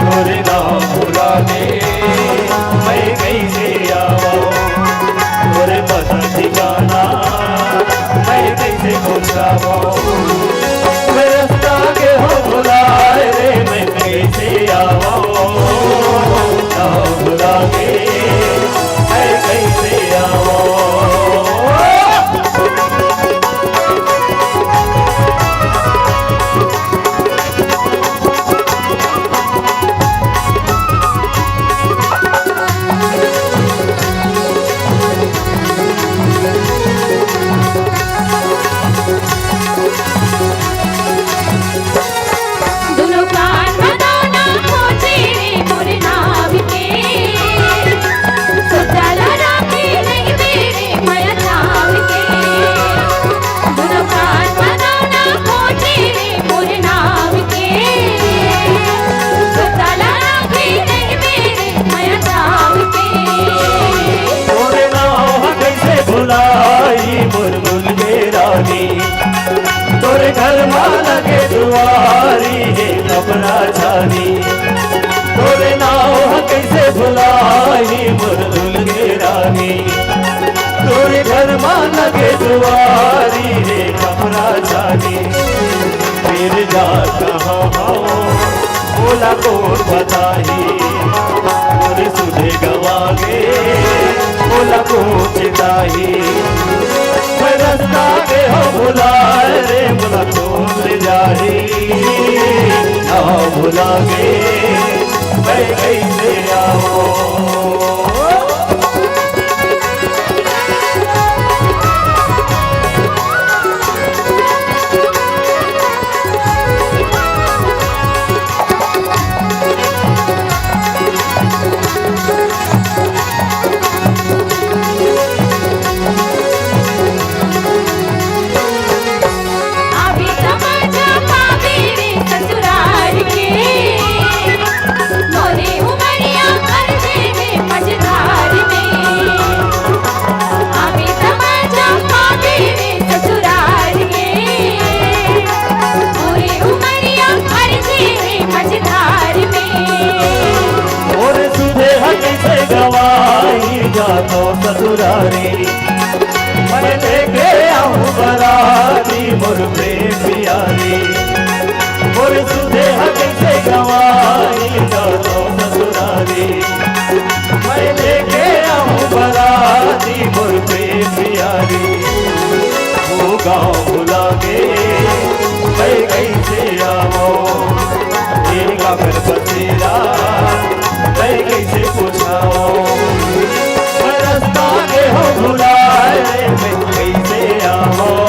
तोरे नाम भुला के मैं कैसे आऊं, तोरे पता ठिकाना मैं कैसे पहुंचाऊं, मैं रास्ता के हो भुलाए रे मैं कैसे आऊं, नाम भुला के मैं कैसे आऊं। तोरे घर माला के दुआरी है अपना छानी, तोरे नाव कैसे भुलाई मुरदुल के रानी, तोरे घर माला के दुआरी है अपना छानी। फिर जा कहाँ बोला कौन बताही, तोरे सुधे गवा के बोला कौन चिताही, रास्ता के हो भुलाए रे बोला कौन ले जाही, ना भुला के मैं कैसे आऊं। तो ससुरारी मैं लेके आऊं बरारी मोर प्रेम प्यारी, मोर सुधे हक से गवाई जा तो ससुरारी, मैं लेके आऊं बरारी मोर प्रेम प्यारी। वो गाँव भुला के मैं कैसे आऊं, तेरा घर बसेरा मैं कैसे पूछाऊं, रास्ता के हो भुलाए मैं कैसे आऊं।